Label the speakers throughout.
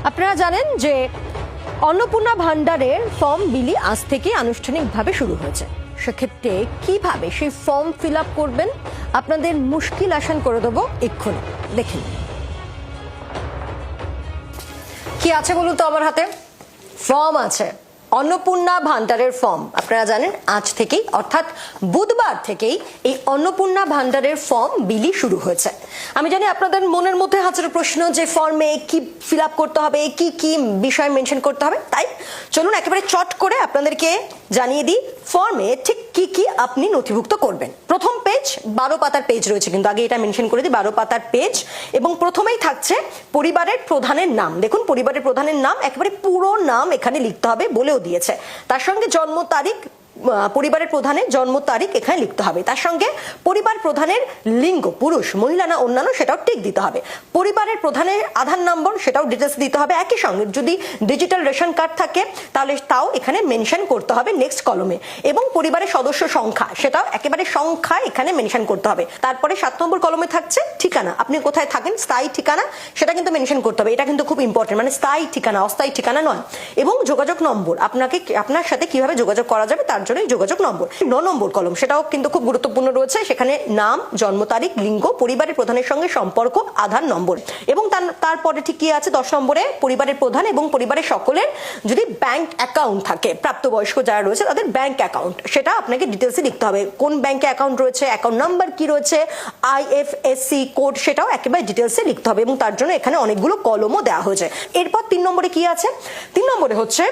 Speaker 1: আপনারা জানেন যে অন্নপূর্ণা ভান্ডারের ফর্ম বিলি আজ থেকে আনুষ্ঠানিকভাবে শুরু হয়েছে। সেক্ষেত্রে কিভাবে সেই ফর্ম ফিল আপ করবেন আপনাদের মুশকিল আসান করে দেবো এক্ষুনি। দেখেন কি আছে বলুন তো। আমার হাতে ফর্ম আছে, অন্নপূর্ণা ভান্ডারের ফর্ম। আপনারা জানেন আজ থেকেই অর্থাৎ বুধবার থেকেই এই অন্নপূর্ণা ভান্ডারের ফর্ম বিলি শুরু হয়েছে। আমি জানি আপনাদের মনের মধ্যে হাজার প্রশ্ন যে ফর্মে কি ফিল আপ করতে হবে, কি কি বিষয় মেনশন করতে হবে। তাই চলুন একেবারে চট করে আপনাদেরকে জানিয়ে দিই ফর্মে ঠিক কি কি আপনি নথিভুক্ত করবেন। প্রথম পেজ 12 পাতার পেজ রয়েছে, কিন্তু আগে এটা মেনশন করে দিই 12 পাতার পেজ। এবং প্রথমেই থাকছে পরিবারের প্রধানের নাম। দেখুন পরিবারের প্রধানের নাম একেবারে পুরো নাম এখানে লিখতে হবে বলেও দিয়েছে। তার সঙ্গে জন্ম তারিখ, পরিবারের প্রধানের জন্ম তারিখ এখানে লিখতে হবে। তার সঙ্গে পরিবার প্রধানের লিঙ্গ পুরুষ মহিলা না অন্যান্য সেটাও ঠিক দিতে হবে। পরিবারের প্রধানের আধার নম্বর সেটাও ডিটেলস দিতে হবে। একই সঙ্গে যদি ডিজিটাল রেশন কার্ড থাকে তাহলে তাও এখানে মেনশন করতে হবে নেক্সট কলমে। এবং পরিবারের সদস্য সংখ্যা সেটাও একেবারে সংখ্যা এখানে মেনশন করতে হবে। তারপরে 7 নম্বর কলমে থাকছে ঠিকানা, আপনি কোথায় থাকেন স্থায়ী ঠিকানা সেটা কিন্তু মেনশন করতে হবে। এটা কিন্তু খুব ইম্পর্টেন্ট, মানে স্থায়ী ঠিকানা অস্থায়ী ঠিকানা নয়। এবং যোগাযোগ নম্বর, আপনার সাথে কিভাবে যোগাযোগ করা যাবে তার জন্য যোগাযোগ নম্বর। 9 নম্বর কলম সেটাও কিন্তু খুব গুরুত্বপূর্ণ রয়েছে। সেখানে নাম, জন্ম তারিখ, লিঙ্গ, পরিবারের প্রধানের সঙ্গে সম্পর্ক, আধার নম্বর। এবং তারপরে ঠিক কি আছে 10 নম্বরে পরিবারের প্রধান এবং পরিবারের সকলের যদি ব্যাংক অ্যাকাউন্ট থাকে, প্রাপ্তবয়স্ক যারা রয়েছে তাদের ব্যাংক অ্যাকাউন্ট সেটা আপনাকে ডিটেলসে লিখতে হবে। কোন ব্যাংকে অ্যাকাউন্ট রয়েছে, অ্যাকাউন্ট নাম্বার কি রয়েছে, IFSC কোড সেটাও একেবারে ডিটেলসে লিখতে হবে। এবং তার জন্য এখানে অনেকগুলো কলমও দেওয়া হয়েছে। এরপর 3 নম্বরে কি আছে, 3 নম্বরে হচ্ছে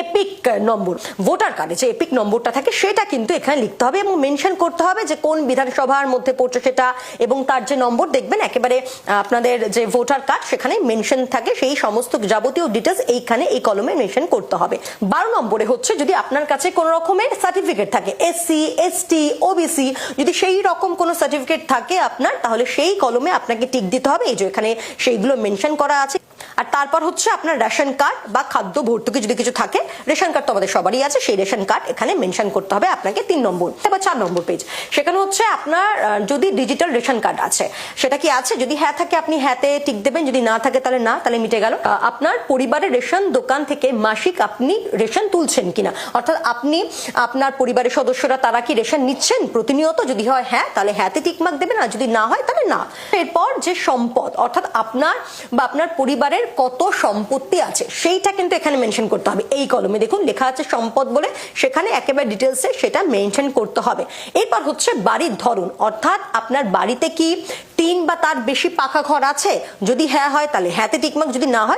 Speaker 1: এপিক নম্বর। ভোটার কার্ডে যে এপিক নম্বরটা থাকে সেটা কিন্তু এখানে লিখতে হবে এবং মেনশন করতে হবে যে কোন বিধানসভার মধ্যে পড়ছে সেটা। এবং তার যে নম্বর দেখবেন একেবারে আপনাদের যে ভোটার কার্ড সেখানে মেনশন থাকে, সেই সমস্ত যাবতীয় ডিটেলস এইখানে এই কলমে মেনশন করতে হবে। 12 নম্বরে হচ্ছে যদি আপনার কাছে কোনো রকমের সার্টিফিকেট থাকে, SC ST OBC যদি সেই রকম কোনো সার্টিফিকেট থাকে আপনার, তাহলে সেই কলমে আপনাকে টিক দিতে হবে। এই যে এখানে সেইগুলো মেনশন করা আছে। আর তারপর হচ্ছে আপনার রেশন কার্ড বা খাদ্য ভর্তুকি যদি কিছু থাকে, রেশন কার্ড তো আমাদের সবারই আছে, সেই রেশন কার্ড এখানে মেনশন করতে হবে আপনাকে 3 নম্বর। এবার 4 নম্বর পেজ, সেখানে হচ্ছে আপনার যদি ডিজিটাল রেশন কার্ড আছে সেটা কি আছে, যদি হ্যাঁ থাকে আপনি হ্যাঁতে টিক দেবেন, যদি না থাকে তাহলে না, তাহলে মিটে গেল। আপনার পরিবারের রেশন দোকান থেকে মাসিক আপনি রেশন তুলছেন কিনা, অর্থাৎ আপনি আপনার পরিবারের সদস্যরা তারা কি রেশন নিচ্ছেন প্রতিনিয়ত, যদি হয় হ্যাঁ তাহলে হ্যাঁতে টিকমার্ক দেবেন, আর যদি না হয় তাহলে না। এরপর যে সম্পদ অর্থাৎ আপনার বা আপনার পরিবারের কত সম্পত্তি আছে সেইটা কিন্তু এখানে মেনশন করতে হবে। এই কলমে দেখুন লেখা আছে সম্পদ বলে, সেখানে একেবারে ডিটেলসে সেটা মেনশন করতে হবে। এরপর হচ্ছে বাড়ির ধরন, অর্থাৎ আপনার বাড়িতে কি 3 বা তার বেশি পাকা ঘর আছে, যদি হ্যাঁ হয় তাহলে হ্যাঁতে টিকমার্ক, যদি না হয়